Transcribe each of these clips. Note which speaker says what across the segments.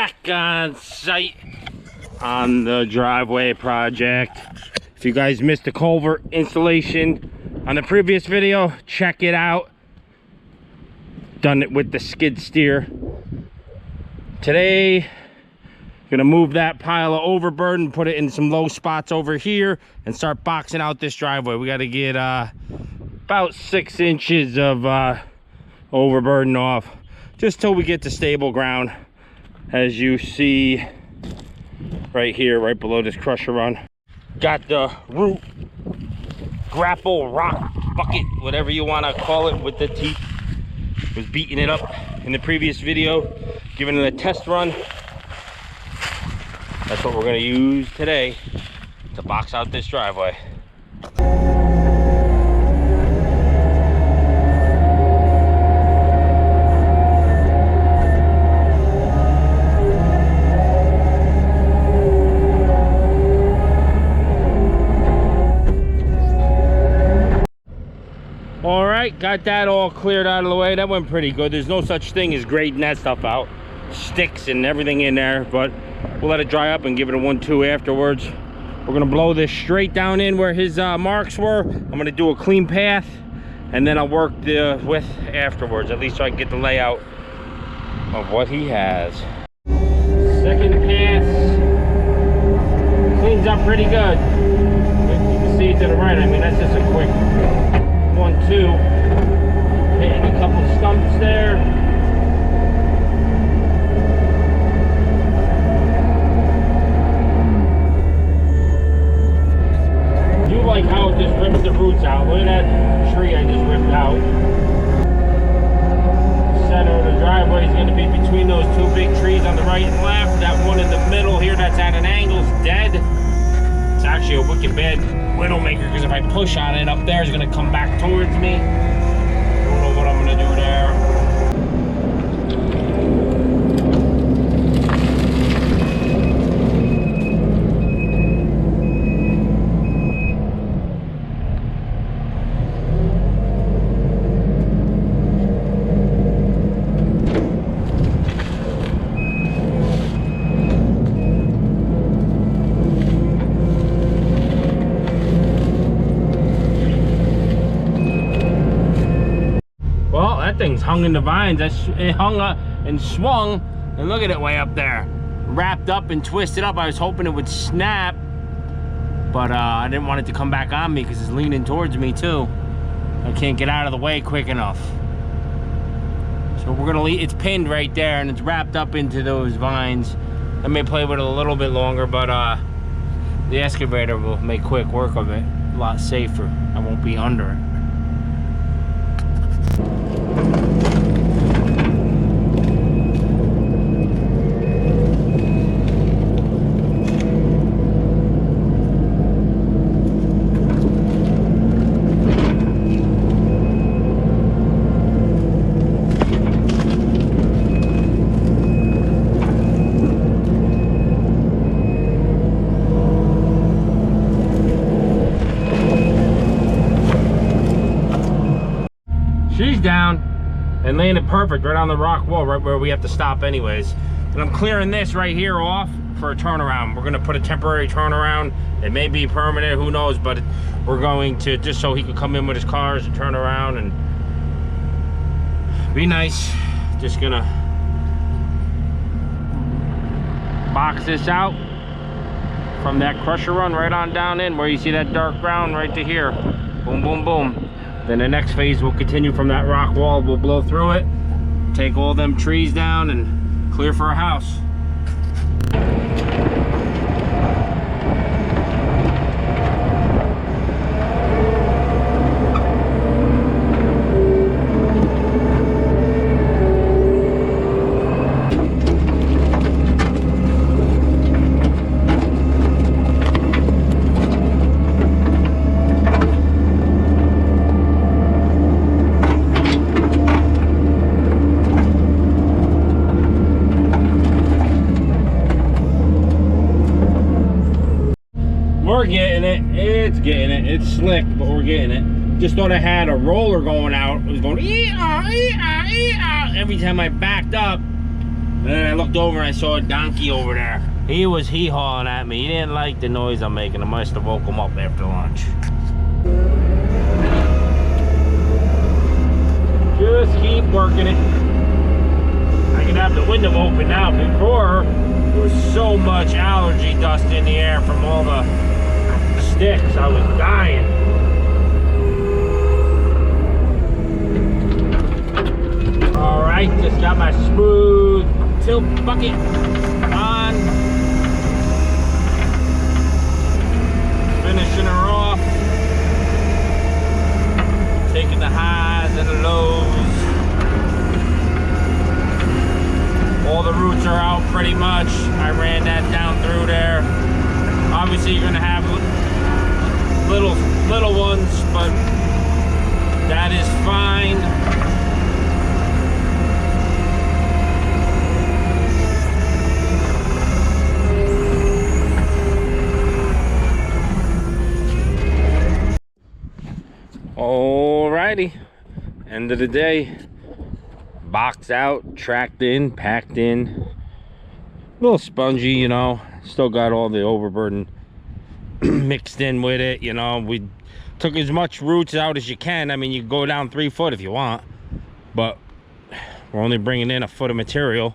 Speaker 1: back on site on the driveway project. If you guys missed the culvert installation on the previous video, check it out. Done it with the skid steer. Today, gonna move that pile of overburden, put it in some low spots over here, and start boxing out this driveway. We gotta get about 6 inches of overburden off, just till we get to stable ground. As you see right here, right below this crusher run, got the root grapple rock bucket, whatever you want to call it, with the teeth. Was beating it up in the previous video, giving it a test run. That's what we're going to use today to box out this driveway. All right, got that all cleared out of the way. That went pretty good. There's no such thing as grading that stuff out. Sticks and everything in there, but we'll let it dry up and give it a 1-2 afterwards. We're gonna blow this straight down in where his marks were. I'm gonna do a clean path, and then I'll work the width afterwards, at least so I can get the layout of what he has. Second pass cleans up pretty good. You can see to the right, I mean, that's just a quick 1-2, hitting a couple stumps there. I do like how it just rips the roots out. Look at that tree I just ripped out. The center of the driveway is going to be between those 2 big trees on the right and left. That one in the middle here that's at an angle is dead. It's actually a wicked bad widowmaker, because if I push on it up there, it's going to come back towards me. Don't know what I'm going to do there. Things hung in the vines. It hung up and swung, and look at it way up there, wrapped up and twisted up. I was hoping it would snap, but I didn't want it to come back on me because it's leaning towards me too. I can't get out of the way quick enough, so we're gonna leave. It's pinned right there and it's wrapped up into those vines. I may play with it a little bit longer, but the excavator will make quick work of it, a lot safer. I won't be under it. She's down and laying it perfect right on the rock wall, right where we have to stop anyways. And I'm clearing this right here off for a turnaround. We're gonna put a temporary turnaround. It may be permanent, who knows, but we're going to, just so he can come in with his cars and turn around and be nice. Just gonna box this out from that crusher run right on down in where you see that dark brown right to here. Boom, boom, boom. Then the next phase will continue from that rock wall. We'll blow through it, take all them trees down, and clear for a house. We're getting it. It's getting it. It's slick, but we're getting it. Just thought I had a roller going out. It was going ee-ah, ee-ah, ee-ah, every time I backed up. And then I looked over and I saw a donkey over there. He was hee-hawing at me. He didn't like the noise I'm making. I must have woke him up after lunch. Just keep working it. I can have the window open now. Before, there was so much allergy dust in the air from all the sticks. I was dying. All right, just got my smooth tilt bucket on. Finishing her off. Taking the highs and the lows. All the roots are out pretty much. I ran that down through there. Obviously you're gonna have little ones, but that is fine. Alrighty, end of the day. Boxed out, tracked in, packed in. A little spongy, you know. Still got all the overburden mixed in with it, you know. We took as much roots out as you can. I mean, you can go down 3 foot if you want, but we're only bringing in a foot of material.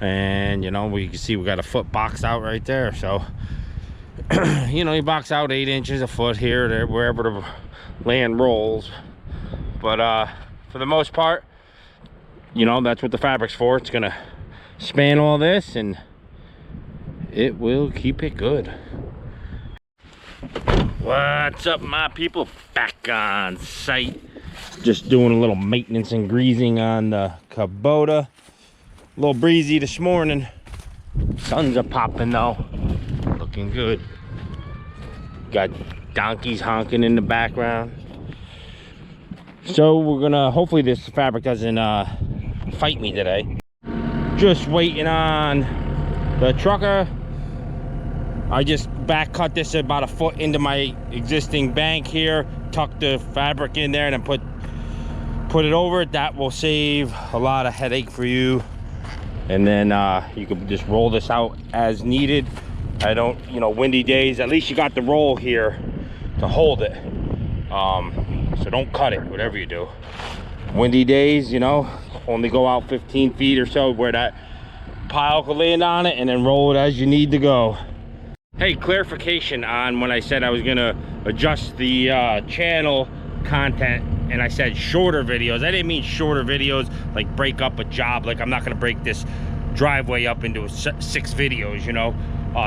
Speaker 1: And, you know, we can see we got a foot boxed out right there. So, you know, you box out 8 inches, a foot here, there, wherever the land rolls. But for the most part, you know, that's what the fabric's for. It's gonna span all this and it will keep it good. What's up, my people? Back on site, just doing a little maintenance and greasing on the Kubota. A little breezy this morning. Suns are popping though, looking good. Got donkeys honking in the background. So we're gonna, hopefully this fabric doesn't fight me today. Just waiting on the trucker. I just back cut this about a foot into my existing bank here, tuck the fabric in there, and then put it over it. That will save a lot of headache for you. And then you can just roll this out as needed. I don't, you know, windy days, at least you got the roll here to hold it. So don't cut it, whatever you do. Windy days, you know, only go out 15 feet or so where that pile could land on it, and then roll it as you need to go. Hey, clarification on when I said I was gonna adjust the channel content and I said shorter videos. I didn't mean shorter videos like break up a job. Like, I'm not gonna break this driveway up into 6 videos, you know.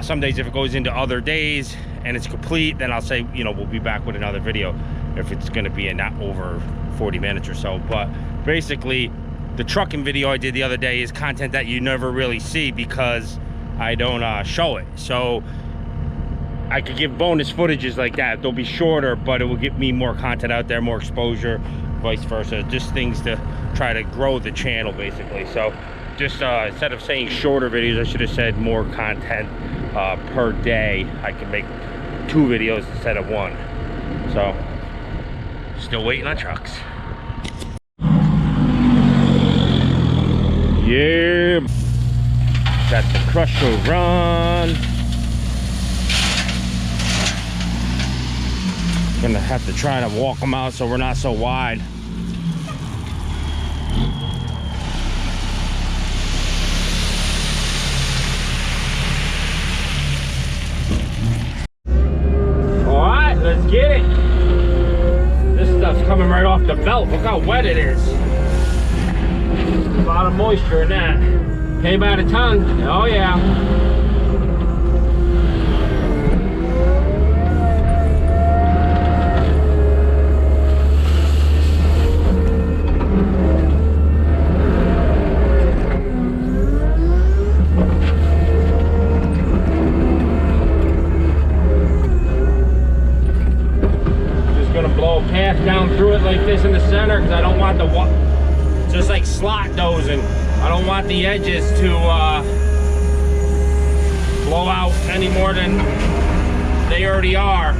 Speaker 1: Some days if it goes into other days and it's complete, then I'll say, you know, we'll be back with another video if it's going to be in not over 40 minutes or so. But basically, the trucking video I did the other day is content that you never really see because I don't show it. So I could give bonus footages like that. They'll be shorter, but it will get me more content out there, more exposure, vice versa. Just things to try to grow the channel, basically. So just instead of saying shorter videos, I should have said more content per day. I can make 2 videos instead of 1. So still waiting on trucks. Yeah, got the crusher run. Gonna have to try to walk them out so we're not so wide. Let's get it. This stuff's coming right off the belt. Look how wet it is. A lot of moisture in that. Pay by the ton. Oh yeah. Down through it like this in the center because I don't want the just like slot dozing. I don't want the edges to blow out any more than they already are.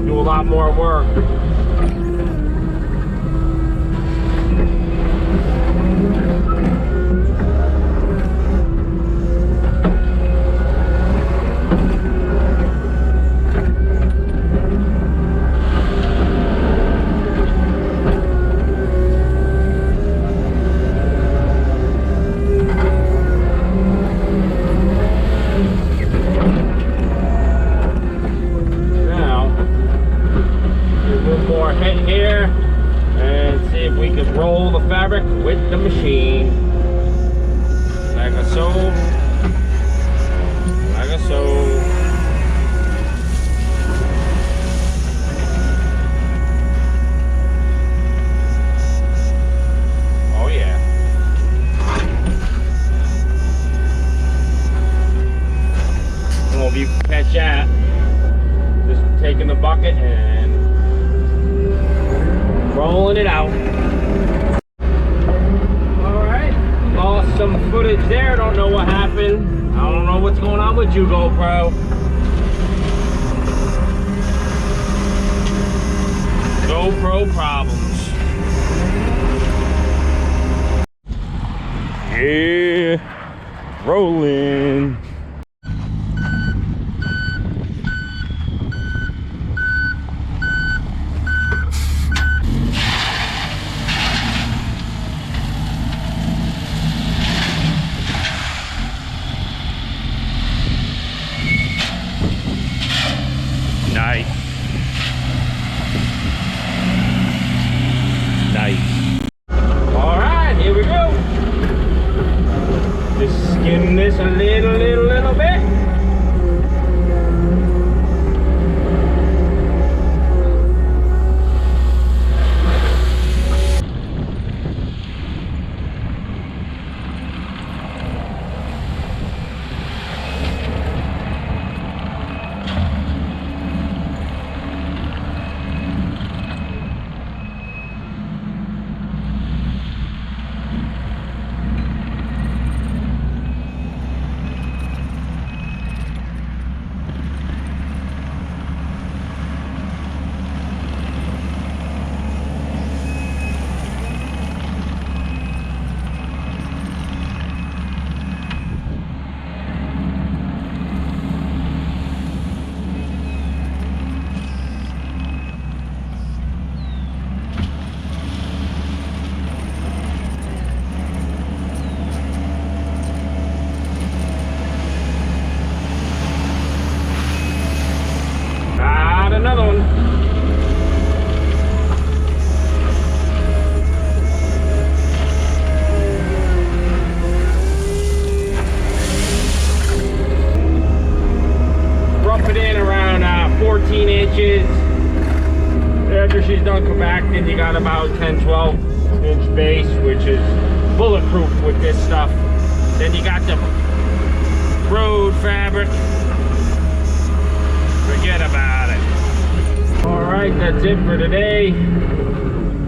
Speaker 1: Do a lot more work. roll the fabric with the machine. Like so. Like so. Oh yeah. I don't know if you can catch that. Just taking the bucket and rolling it out. Alright, lost some footage there. Don't know what happened. I don't know what's going on with you, GoPro. GoPro problems. Yeah, rolling. Nice. Nice. All right, here we go. Just skim this a little bit. Another one. Rough it in around 14 inches. After she's done compacting, you got about 10-12 inch base, which is bulletproof with this stuff. Then you got the road fabric. Forget about it. Alright, that's it for today.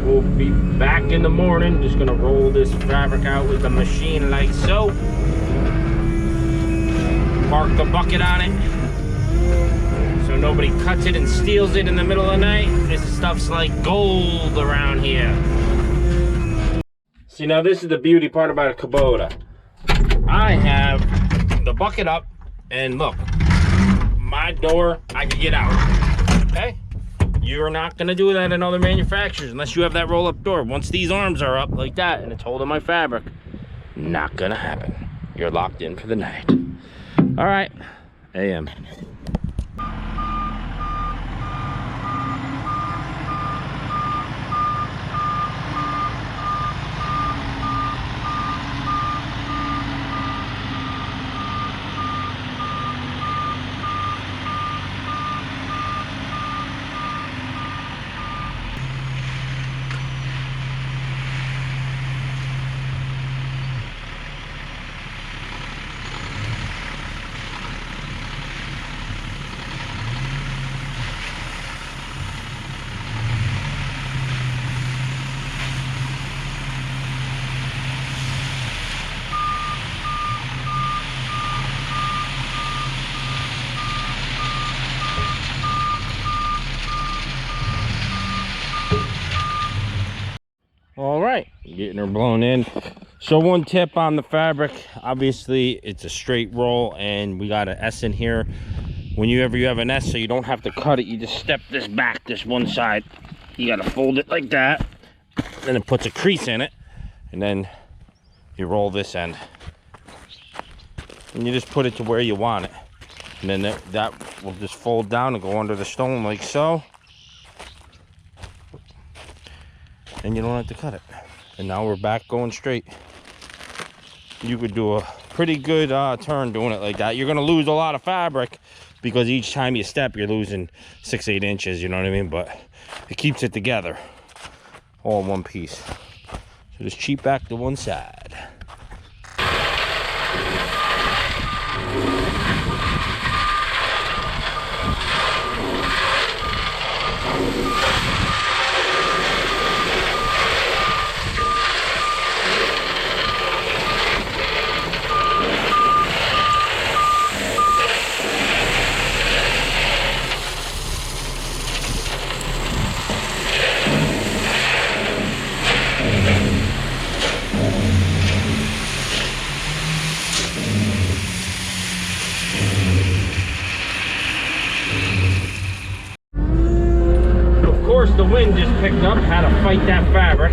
Speaker 1: We'll be back in the morning. Just gonna roll this fabric out with the machine like so. Park the bucket on it so nobody cuts it and steals it in the middle of the night. This stuff's like gold around here. See, now this is the beauty part about a Kubota. I have the bucket up and look, my door, I can get out. Okay? You're not gonna do that in other manufacturers unless you have that roll-up door. Once these arms are up like that and it's holding my fabric, not gonna happen. You're locked in for the night. All right, AM. All right, getting her blown in. So one tip on the fabric, obviously it's a straight roll and we got an S in here. Whenever you have an S, so you don't have to cut it, you just step this back, this one side. You gotta fold it like that. Then it puts a crease in it. And then you roll this end. And you just put it to where you want it. And then that will just fold down and go under the stone like so. And you don't have to cut it. And now we're back going straight. You could do a pretty good turn doing it like that. You're gonna lose a lot of fabric because each time you step you're losing 6-8 inches, you know what I mean? But it keeps it together all in one piece. So just cheat back to one side. The wind just picked up, had to fight that fabric,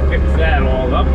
Speaker 1: fix that all up.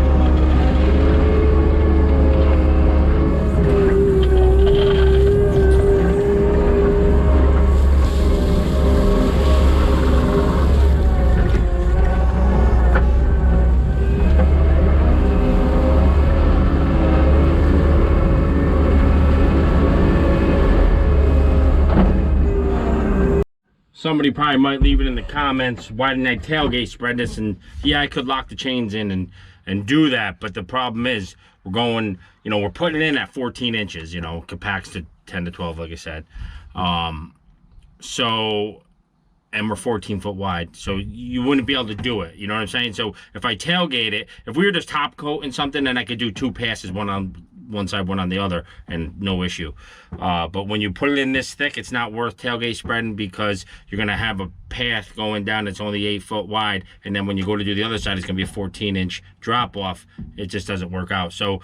Speaker 1: Somebody probably might leave it in the comments, why didn't I tailgate spread this? And yeah, I could lock the chains in and do that, but the problem is we're going, you know, we're putting it in at 14 inches, you know, compacts to 10 to 12, like I said. So, and we're 14 foot wide, so you wouldn't be able to do it, you know what I'm saying? So if I tailgate it, if we were just top coating something, then I could do 2 passes, one on one side, one on the other, and no issue. But when you put it in this thick, it's not worth tailgate spreading because you're gonna have a path going down that's only 8 foot wide, and then when you go to do the other side, it's gonna be a 14-inch drop off. It just doesn't work out. So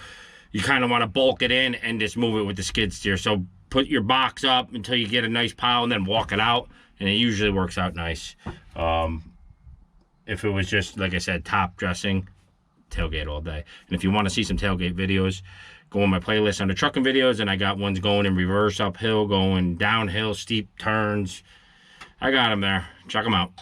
Speaker 1: you kind of want to bulk it in and just move it with the skid steer. So put your box up until you get a nice pile and then walk it out, and it usually works out nice. If it was just, like I said, top dressing, tailgate all day. And if you want to see some tailgate videos, go on my playlist under trucking videos, and I got ones going in reverse, uphill, going downhill, steep turns. I got them there. Check them out.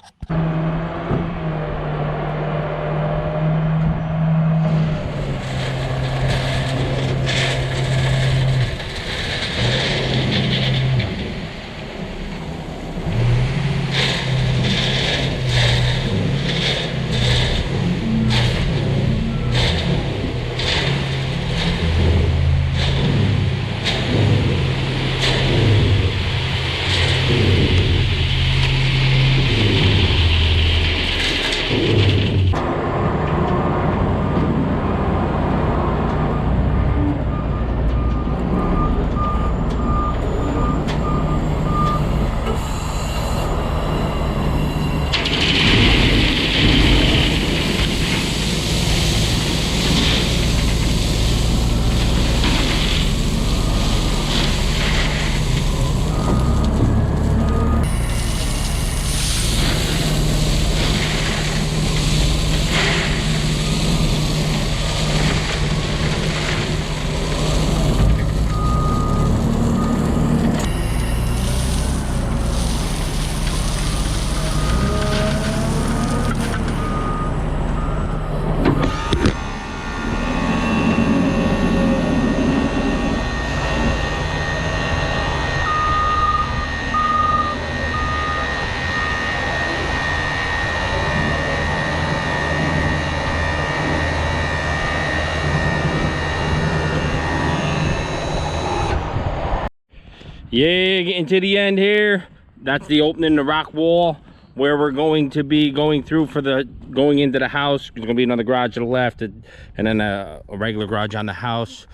Speaker 1: Yeah, getting to the end here. That's the opening, the rock wall, where we're going to be going through for the going into the house. There's gonna be another garage to the left, and then a regular garage on the house,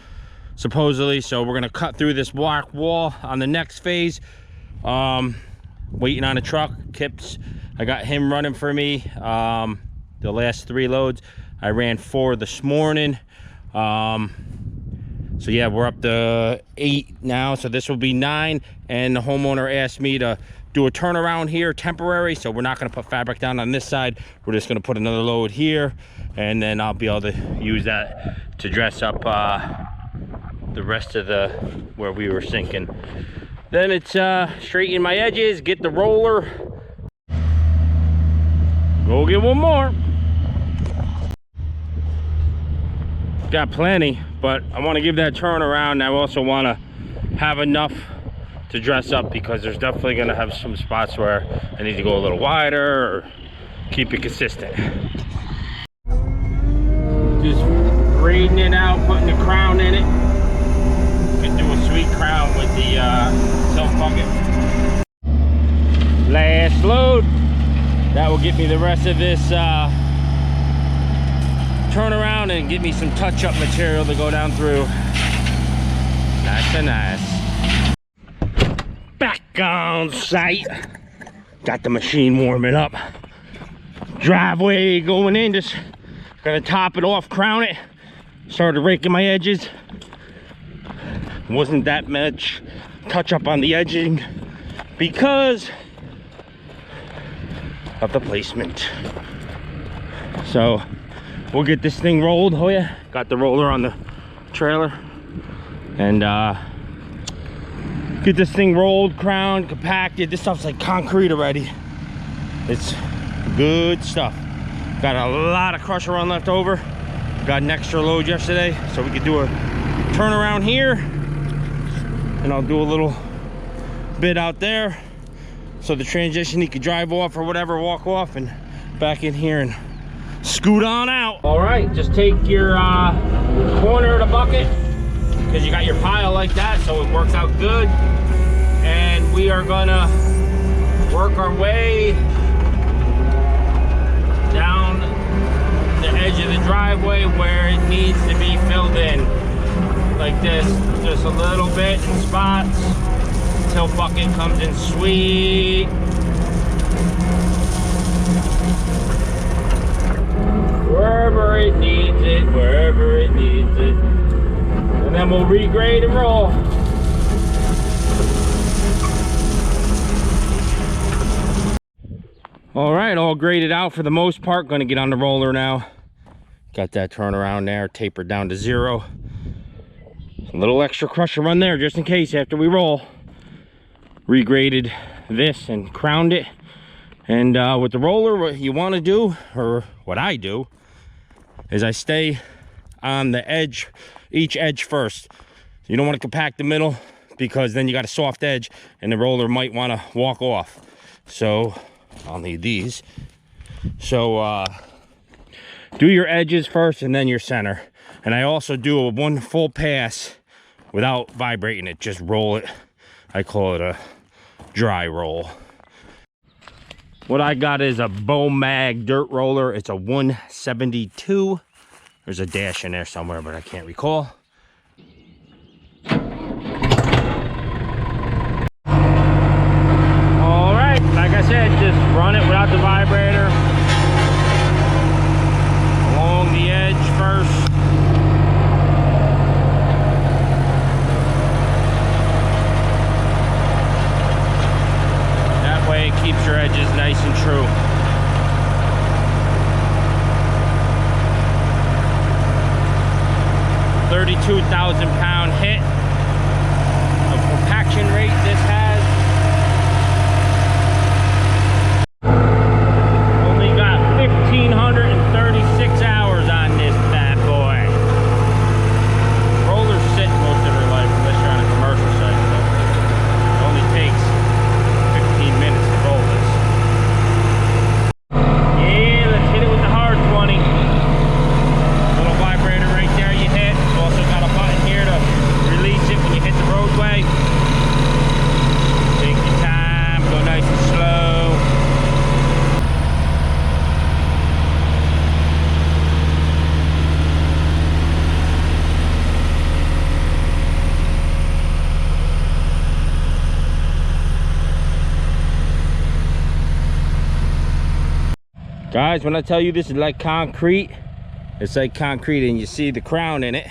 Speaker 1: supposedly. So we're gonna cut through this rock wall on the next phase. Waiting on a truck. Kips, I got him running for me. The last 3 loads, I ran 4 this morning. So yeah, we're up to 8 now, so this will be 9. And the homeowner asked me to do a turnaround here, temporary, so we're not going to put fabric down on this side. We're just going to put another load here, and then I'll be able to use that to dress up the rest of the where we were sinking. Then it's straighten my edges, get the roller, go get one more. got plenty, but I want to give that turnaround, and I also want to have enough to dress up, because there's definitely going to have some spots where I need to go a little wider or keep it consistent. Just grading it out, putting the crown in it. Could do a sweet crown with the self bucket. Last load. That will get me the rest of this turnaround and give me some touch-up material to go down through. Nice and nice. Back on site. Got the machine warming up. Driveway going in, just gonna top it off, crown it. Started raking my edges. Wasn't that much touch up on the edging because of the placement. So we'll get this thing rolled. Oh yeah, got the roller on the trailer, and get this thing rolled, crowned, compacted. This stuff's like concrete already. It's good stuff. Got a lot of crusher run left over. Got an extra load yesterday, so we could do a turnaround here, and I'll do a little bit out there, so the transition he could drive off or whatever, walk off, and back in here and scoot on out. All right, just take your corner of the bucket, because you got your pile like that, so it works out good. And we are gonna work our way down the edge of the driveway where it needs to be filled in, like this, just a little bit in spots until bucket comes in sweet. Wherever it needs it, wherever it needs it. And then we'll regrade and roll. All right, all graded out for the most part. Gonna get on the roller now. Got that turnaround there, tapered down to 0. A little extra crusher run there just in case after we roll. Regraded this and crowned it. And with the roller, what you want to do, or what I do, is I stay on the edge, each edge first. You don't want to compact the middle, because then you got a soft edge and the roller might want to walk off. So I'll need these. So do your edges first and then your center. And I also do a one full pass without vibrating it, just roll it. I call it a dry roll. What I got is a BOMAG dirt roller. It's a 172. There's a dash in there somewhere, but I can't recall. All right, like I said, just run it without the vibrator. Along the edge first. That way it keeps your edges nice and true. £32,000 hit of compaction rate this has. Only got 1,536 hours on this bad boy. Rollers sit most of their life unless you're on a commercial site. So it only takes 15 minutes to roll this. Yeah, let's hit it with the hard 20. Little vibrator right there you hit. Also got a button here to release it when you hit the roadway. Take your time, go nice and slow. Guys, when I tell you this is like concrete, it's like concrete, and you see the crown in it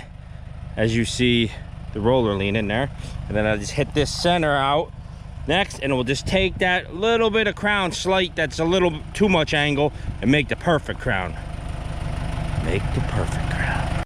Speaker 1: as you see the roller leaning there. And then I just hit this center out next, and it will just take that little bit of crown slight that's a little too much angle and make the perfect crown. Make the perfect crown.